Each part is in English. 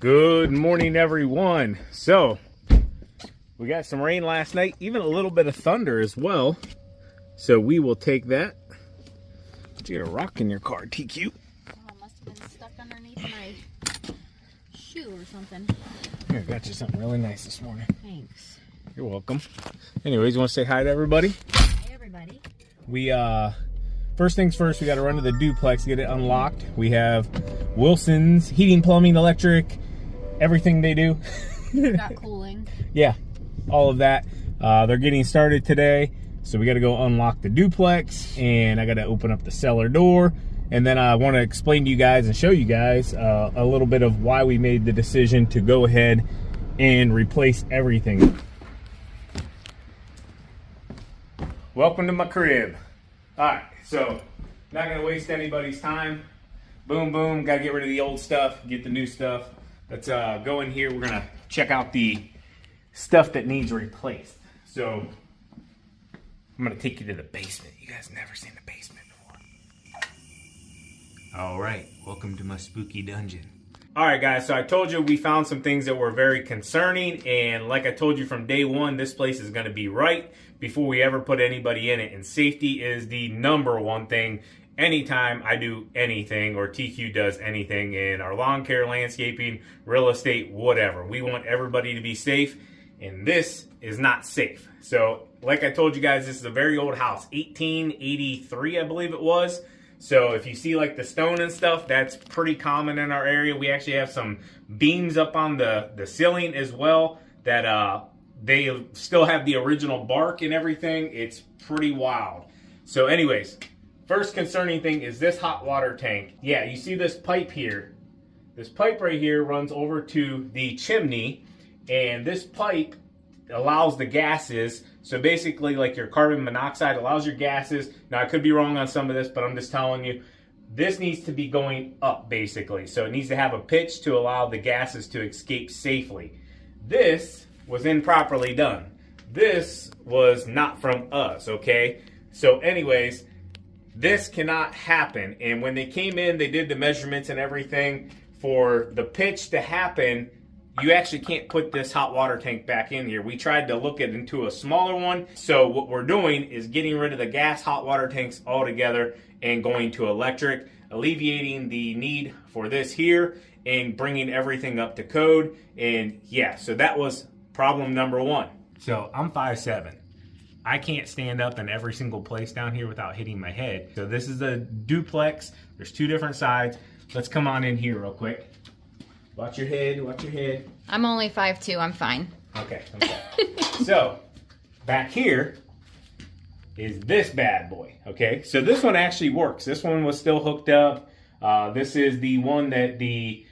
Good morning, everyone. So we got some rain last night, even a little bit of thunder as well. So we will take that. Did you get a rock in your car, TQ? Oh, it must have been stuck underneath my shoe or something. Here, I got you something really nice this morning. Thanks. You're welcome. Anyways, you want to say hi to everybody? Hi, everybody. We, first things first, we got to run to the duplex, get it unlocked. We have Wilson's heating, plumbing, electric, everything they do. Got cooling. Yeah, all of that. They're getting started today. So we got to go unlock the duplex, and I got to open up the cellar door. And then I want to explain to you guys and show you guys a little bit of why we made the decision to go ahead and replace everything. Welcome to my crib. All right, so not going to waste anybody's time. Boom, boom, got to get rid of the old stuff, get the new stuff. Let's go in here. We're going to check out the stuff that needs replaced. So I'm going to take you to the basement. You guys never seen the basement before. All right, welcome to my spooky dungeon. All right, guys, so I told you we found some things that were very concerning, and like I told you from day one, this place is going to be right before we ever put anybody in it, and safety is the number one thing anytime I do anything or TQ does anything in our lawn care, landscaping, real estate, whatever. We want everybody to be safe, and this is not safe. So like I told you guys, this is a very old house, 1883, I believe it was. So if you see like the stone and stuff, that's pretty common in our area. We actually have some beams up on the ceiling as well that they still have the original bark and everything. It's pretty wild. So anyways, first concerning thing is this hot water tank. Yeah, you see this pipe here. This pipe right here runs over to the chimney, and this pipe allows the gases. So basically, like your carbon monoxide allows your gases. Now, I could be wrong on some of this, but I'm just telling you, this needs to be going up, basically. So it needs to have a pitch to allow the gases to escape safely. This was improperly done. This was not from us, okay? So anyways, this cannot happen. And when they came in, they did the measurements and everything. For the pitch to happen, you actually can't put this hot water tank back in here. We tried to look into a smaller one. So what we're doing is getting rid of the gas hot water tanks altogether and going to electric, alleviating the need for this here and bringing everything up to code. And yeah, so that was problem number one. So I'm 5'7". I can't stand up in every single place down here without hitting my head. So this is the duplex. There's two different sides. Let's come on in here real quick. Watch your head, watch your head. I'm only 5'2", I'm fine. Okay. So, back here is this bad boy, okay? So this one actually works. This one was still hooked up. This is the one that the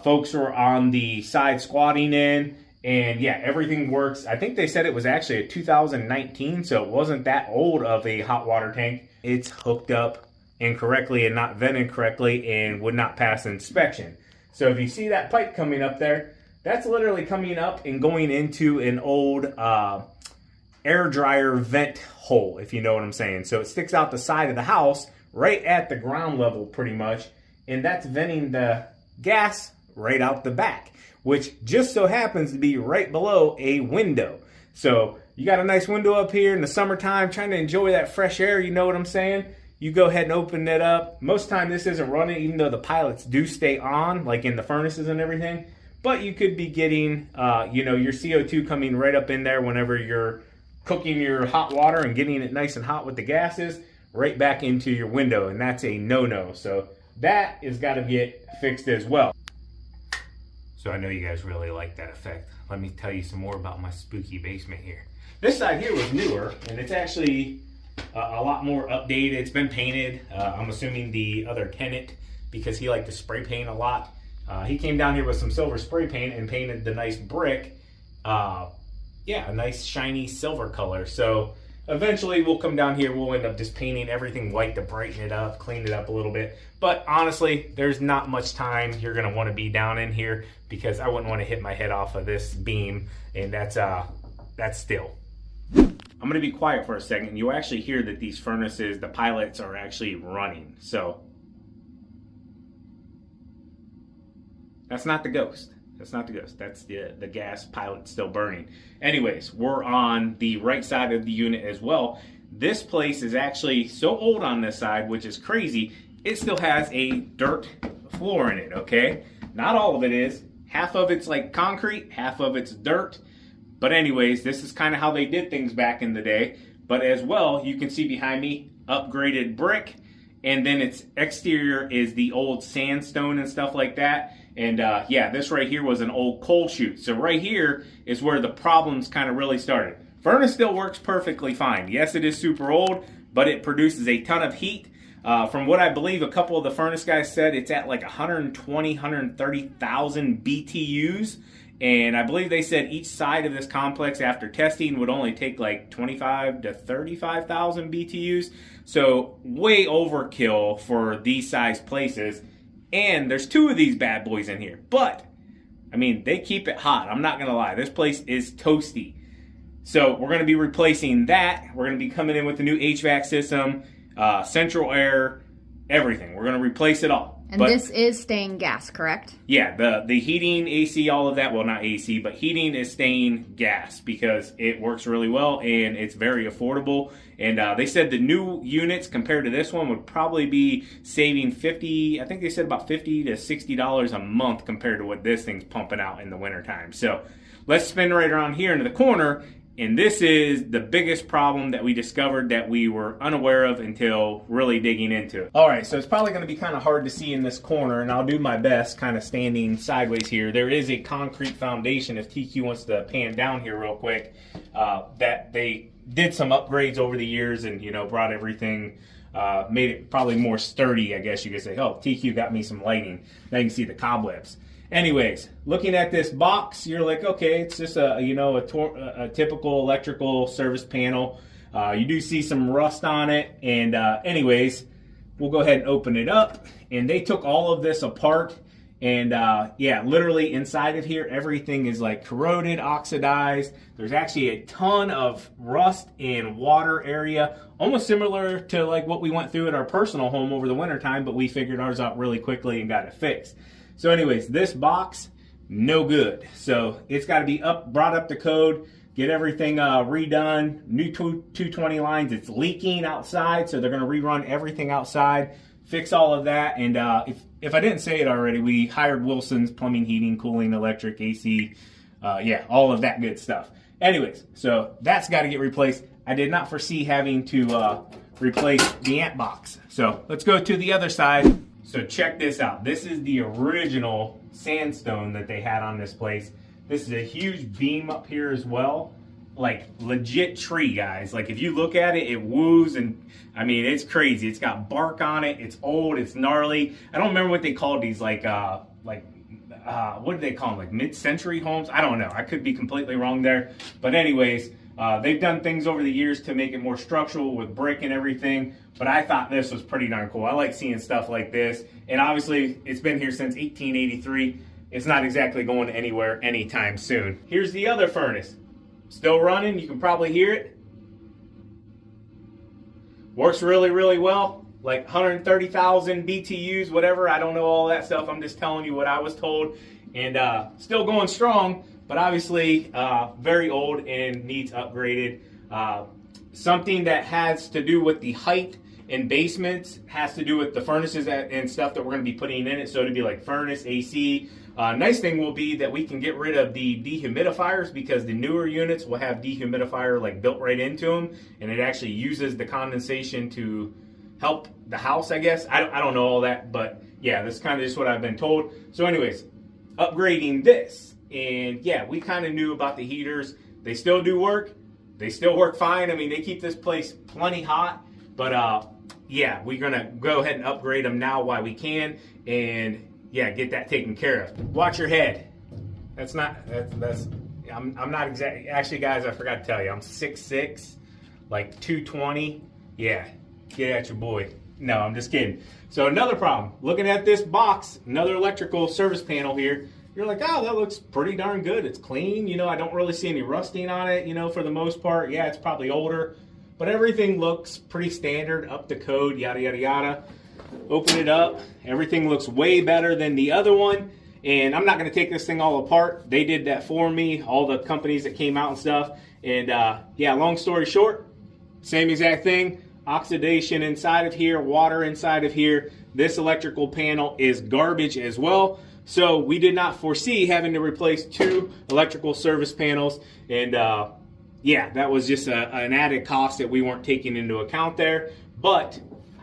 folks were on the side squatting in. And yeah, everything works. I think they said it was actually a 2019, so it wasn't that old of a hot water tank. It's hooked up incorrectly and not vented correctly and would not pass inspection. So if you see that pipe coming up there, that's literally coming up and going into an old air dryer vent hole, if you know what I'm saying. So it sticks out the side of the house right at the ground level pretty much, and that's venting the gas right out the back, which just so happens to be right below a window. So you got a nice window up here in the summertime, trying to enjoy that fresh air, you know what I'm saying? You go ahead and open it up. Most time this isn't running, even though the pilots do stay on, like in the furnaces and everything. But you could be getting, your CO2 coming right up in there whenever you're cooking your hot water and getting it nice and hot with the gases, right back into your window. And that's a no-no. So that has got to get fixed as well. So I know you guys really like that effect. Let me tell you some more about my spooky basement here. This side here was newer, and it's actually a lot more updated. It's been painted. I'm assuming the other tenant, because he liked to spray paint a lot, he came down here with some silver spray paint and painted the nice brick. A nice shiny silver color. So eventually we'll come down here, we'll end up just painting everything white to brighten it up, clean it up a little bit. But honestly, there's not much time you're gonna want to be down in here, because I wouldn't want to hit my head off of this beam, and that's still. I'm going to be quiet for a second. You'll actually hear that these furnaces, the pilots, are actually running. So that's not the ghost. That's not the ghost. That's the gas pilot still burning. Anyways, we're on the right side of the unit as well. This place is actually so old on this side, which is crazy. It still has a dirt floor in it, okay? Not all of it is. Half of it's like concrete, half of it's dirt. But anyways, this is kind of how they did things back in the day. But as well, you can see behind me, upgraded brick. And then its exterior is the old sandstone and stuff like that. And yeah, this right here was an old coal chute. So right here is where the problems kind of really started. Furnace still works perfectly fine. Yes, it is super old, but it produces a ton of heat. From what I believe a couple of the furnace guys said, it's at like 120, 130,000 BTUs. And I believe they said each side of this complex after testing would only take like 25 to 35,000 BTUs. So way overkill for these size places. And there's 2 of these bad boys in here. But, I mean, they keep it hot. I'm not going to lie. This place is toasty. So we're going to be replacing that. We're going to be coming in with the new HVAC system, central air, everything. We're going to replace it all. And this is staying gas, correct? Yeah, the heating, AC, all of that. Well, not AC, but heating is staying gas because it works really well and it's very affordable. And they said the new units compared to this one would probably be saving I think they said about $50 to $60 a month compared to what this thing's pumping out in the wintertime. So let's spin right around here into the corner. And this is the biggest problem that we discovered that we were unaware of until really digging into it. All right, so it's probably going to be kind of hard to see in this corner, and I'll do my best kind of standing sideways here. There is a concrete foundation, if TQ wants to pan down here real quick, that they did some upgrades over the years and, you know, brought everything, made it probably more sturdy, I guess you could say. Oh, TQ got me some lighting. Now you can see the cobwebs. Anyways, looking at this box, you're like, okay, it's just a typical electrical service panel. You do see some rust on it, and anyways, we'll go ahead and open it up. And they took all of this apart, and yeah, literally inside of here, everything is like corroded, oxidized. There's actually a ton of rust and water area, almost similar to like what we went through at our personal home over the wintertime, but we figured ours out really quickly and got it fixed. So anyways, this box, no good. So it's got to be brought up to code, get everything redone, new 220 lines. It's leaking outside, so they're going to rerun everything outside, fix all of that. And if I didn't say it already, we hired Wilson's Plumbing, Heating, Cooling, Electric, AC, yeah, all of that good stuff. Anyways, so that's got to get replaced. I did not foresee having to replace the ant box. So let's go to the other side. So check this out. This is the original sandstone that they had on this place. This is a huge beam up here as well. Like legit tree, guys. Like if you look at it, it woos, and I mean, it's crazy. It's got bark on it. It's old. It's gnarly. I don't remember what they called these, what do they call them? Like mid-century homes? I don't know. I could be completely wrong there. But anyways, they've done things over the years to make it more structural with brick and everything. But I thought this was pretty darn cool. I like seeing stuff like this. And obviously, it's been here since 1883. It's not exactly going anywhere anytime soon. Here's the other furnace. Still running. You can probably hear it. Works really, really well. Like 130,000 BTUs, whatever. I don't know all that stuff. I'm just telling you what I was told. And still going strong, but obviously very old and needs upgraded. Something that has to do with the height in basements has to do with the furnaces and stuff that we're going to be putting in it. So it'd be like furnace, AC. Nice thing will be that we can get rid of the dehumidifiers because the newer units will have dehumidifier like built right into them, and it actually uses the condensation to help the house, I guess. I don't know all that, but yeah, that's kind of just what I've been told. So anyways, upgrading this, and yeah, we kind of knew about the heaters. They still do work. They still work fine. I mean, they keep this place plenty hot, but yeah, we're gonna go ahead and upgrade them now while we can, and yeah, get that taken care of. Watch your head. I'm not exactly, actually guys, I forgot to tell you, I'm 6'6", like 220. Yeah, get at your boy. No, I'm just kidding. So another problem, looking at this box, another electrical service panel here, you're like, oh, that looks pretty darn good. It's clean. You know, I don't really see any rusting on it, you know, for the most part. Yeah, it's probably older, but everything looks pretty standard, up to code, yada, yada, yada. Open it up. Everything looks way better than the other one. and I'm not going to take this thing all apart. They did that for me, all the companies that came out and stuff. And yeah, long story short, same exact thing. Oxidation inside of here, water inside of here. This electrical panel is garbage as well. So we did not foresee having to replace 2 electrical service panels. And yeah, that was just an added cost that we weren't taking into account there. But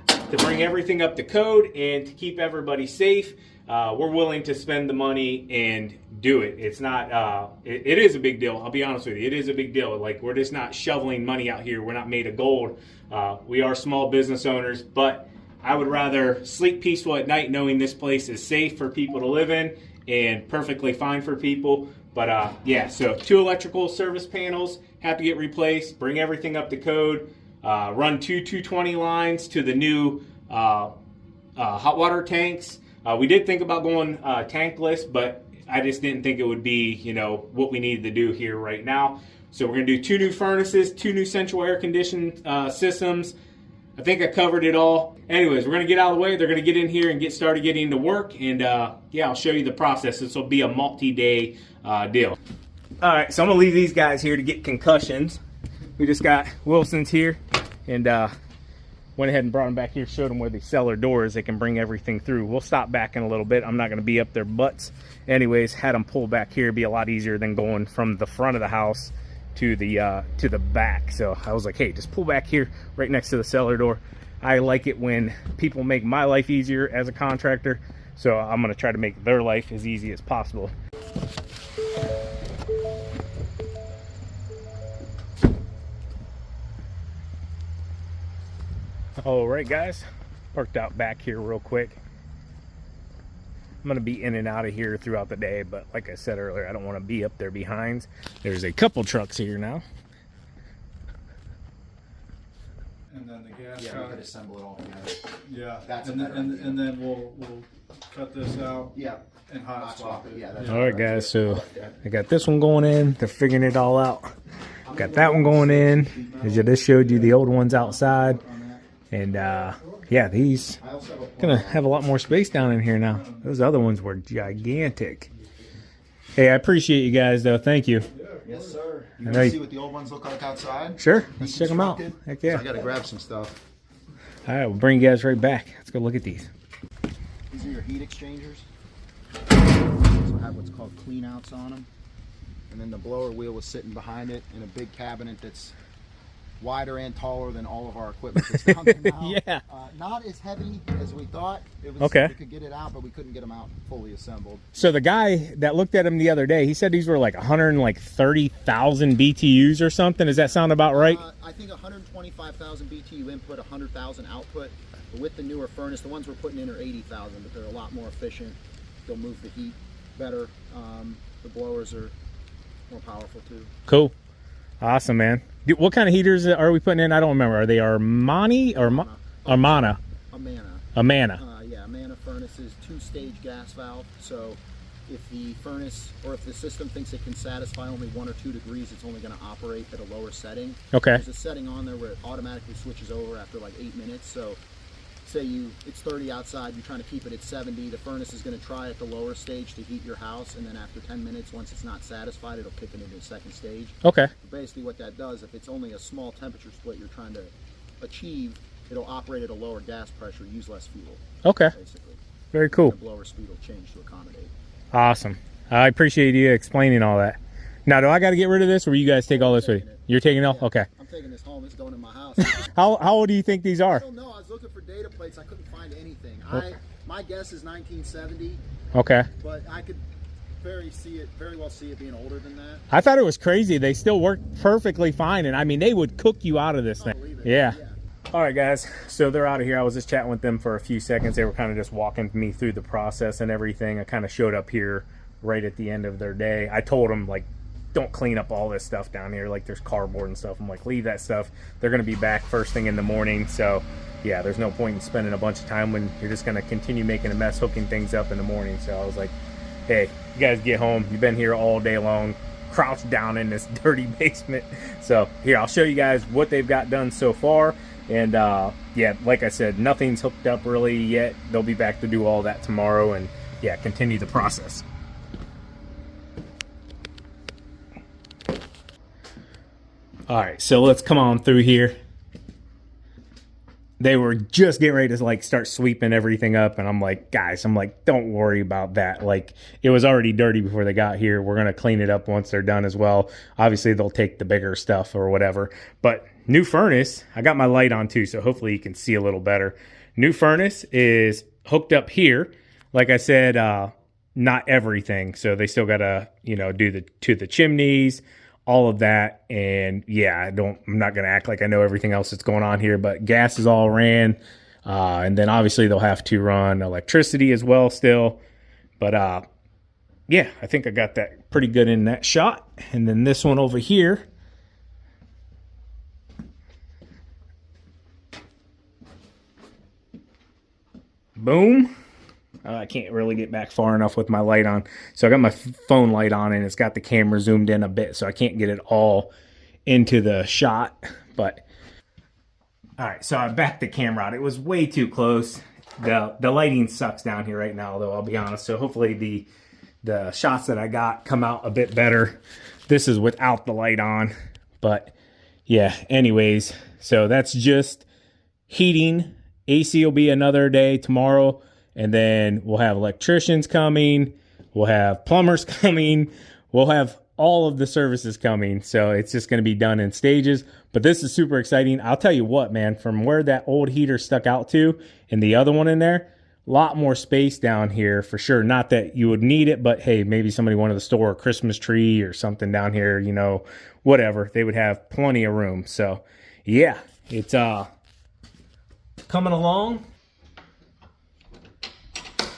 to bring everything up to code and to keep everybody safe, we're willing to spend the money and do it. It's not, it is a big deal. I'll be honest with you. It is a big deal. Like, we're just not shoveling money out here. We're not made of gold. We are small business owners, but I would rather sleep peaceful at night knowing this place is safe for people to live in and perfectly fine for people. But yeah, so 2 electrical service panels have to get replaced, bring everything up to code, run 2 220 lines to the new hot water tanks. We did think about going tankless, but I just didn't think it would be, you know, what we needed to do here right now. So we're going to do 2 new furnaces, 2 new central air conditioned systems. I think I covered it all. Anyways, we're going to get out of the way. They're going to get in here and get started getting to work. And yeah, I'll show you the process. This will be a multi-day deal. All right, so I'm going to leave these guys here to get concussions. We just got Wilson's here. And went ahead and brought them back here, showed them where the cellar door is. They can bring everything through. We'll stop back in a little bit. I'm not going to be up their butts. Anyways, had them pull back here. It'd be a lot easier than going from the front of the house to the back. So I was like, hey, just pull back here right next to the cellar door. I like it when people make my life easier as a contractor, so I'm going to try to make their life as easy as possible. All right, guys, parked out back here real quick. I'm going to be in and out of here throughout the day, but like I said earlier, I don't want to be up there behind. There's a couple trucks here now. And then the gas Yeah, cut. we could assemble it all together. Yeah, That's and a then, better idea. and then we'll cut this out. Yeah. And hot swap it. Yeah, that's All right, guys, so I got this one going in. They're figuring it all out. Got that one going in. As I just showed you the old ones outside. And yeah, these gonna have a lot more space down in here now. Those other ones were gigantic. Hey, I appreciate you guys though. Thank you. Yes, sir. You know want to you- see what the old ones look like outside? Sure, let's check them out. Constructed? Heck yeah. So I got to grab some stuff. All right, we'll bring you guys right back. Let's go look at these. These are your heat exchangers. So I have what's called clean outs on them. And then the blower wheel was sitting behind it in a big cabinet that's wider and taller than all of our equipment that's down there now. Yeah. Not as heavy as we thought. It was, Okay. We could get it out, but we couldn't get them out fully assembled. So the guy that looked at them the other day, he said these were like 130,000 BTUs or something. Does that sound about right? I think 125,000 BTU input, 100,000 output. But with the newer furnace, the ones we're putting in are 80,000, but they're a lot more efficient. They'll move the heat better. The blowers are more powerful too. Cool. Awesome, man. What kind of heaters are we putting in? I don't remember. Are they Armani or Armana? Amana. Yeah, Amana furnace is 2-stage gas valve. So if the furnace or if the system thinks it can satisfy only 1 or 2 degrees, it's only going to operate at a lower setting. Okay. There's a setting on there where it automatically switches over after like 8 minutes. So say it's 30 outside, you're trying to keep it at 70, the furnace is going to try at the lower stage to heat your house, and then after 10 minutes, once it's not satisfied, it'll kick it into the second stage. Okay. Basically what that does, if it's only a small temperature split you're trying to achieve, it'll operate at a lower gas pressure, use less fuel. Okay. Basically. Very cool. The blower speed will change to accommodate. Awesome. I appreciate you explaining all that. Now, do I got to get rid of this, or will you guys take all this with you? You're taking it all? Yeah, Okay. I'm taking this home. It's going in my house. How old do you think these I are? don't know. I was looking for data plates. I couldn't find anything. Okay. My guess is 1970, Okay. but I could very well see it being older than that. I thought it was crazy. They still work perfectly fine, and I mean, they would cook you out of this thing. believe it. Yeah. Yeah. All right, guys. So they're out of here. I was just chatting with them for a few seconds. They were kind of just walking me through the process and everything. I kind of showed up here right at the end of their day. I told them, like, don't clean up all this stuff down here. Like, there's cardboard and stuff. I'm like, leave that stuff. They're going to be back first thing in the morning. So, yeah, there's no point in spending a bunch of time when you're just going to continue making a mess, hooking things up in the morning. So I was like, hey, you guys get home. You've been here all day long, crouched down in this dirty basement. So here, I'll show you guys what they've got done so far. And yeah, like I said, nothing's hooked up really yet. They'll be back to do all that tomorrow and yeah, continue the process. All right, so let's come on through here. They were just getting ready to like start sweeping everything up, and I'm like, guys, don't worry about that. Like, it was already dirty before they got here. We're gonna clean it up once they're done as well. Obviously, they'll take the bigger stuff or whatever. But new furnace, I got my light on too, so hopefully you can see a little better. New furnace is hooked up here. Like I said, not everything, so they still gotta, you know, do the chimneys, all of that. And yeah, I'm not gonna act like I know everything else that's going on here, but gas is all ran, and then obviously they'll have to run electricity as well still. But yeah, I think I got that pretty good in that shot. And then this one over here, boom. I can't really get back far enough with my light on. So I got my phone light on, and it's got the camera zoomed in a bit, so I can't get it all into the shot. But all right, so I backed the camera out. It was way too close. The lighting sucks down here right now, though, I'll be honest. So hopefully the shots that I got come out a bit better. This is without the light on. But yeah, anyways, so that's just heating. AC will be another day tomorrow. And then we'll have electricians coming, we'll have plumbers coming, we'll have all of the services coming. So it's just going to be done in stages. But this is super exciting. I'll tell you what, man, from where that old heater stuck out to and the other one in there, a lot more space down here for sure. Not that you would need it, but hey, maybe somebody wanted to store a Christmas tree or something down here, you know, whatever. They would have plenty of room. So yeah, it's coming along.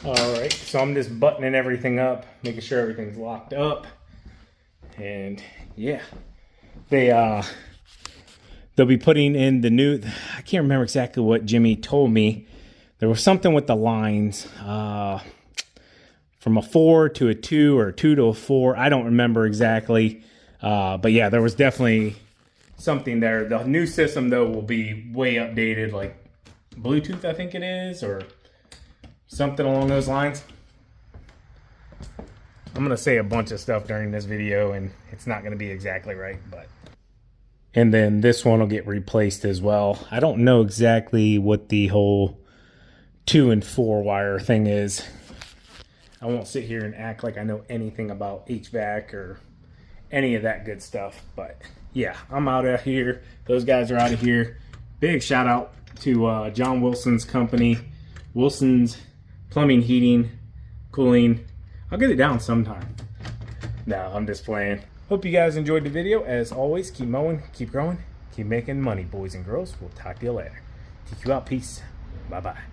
All right, so I'm just buttoning everything up, making sure everything's locked up. And yeah, they'll be putting in the new, I can't remember exactly what Jimmy told me. There was something with the lines from a 4 to a 2 or a 2 to a 4. I don't remember exactly. But yeah, there was definitely something there. The new system, though, will be way updated, like Bluetooth, I think it is, or something along those lines. I'm gonna say a bunch of stuff during this video, and it's not gonna be exactly right, but. And then this one will get replaced as well. I don't know exactly what the whole 2 and 4 wire thing is. I won't sit here and act like I know anything about HVAC or any of that good stuff, but yeah, I'm out of here. Those guys are out of here. Big shout out to John Wilson's company, Wilson's Plumbing, Heating, Cooling. I'll get it down sometime. No, I'm just playing. Hope you guys enjoyed the video. As always, keep mowing, keep growing, keep making money, boys and girls. We'll talk to you later. Take you out. Peace. Bye-bye.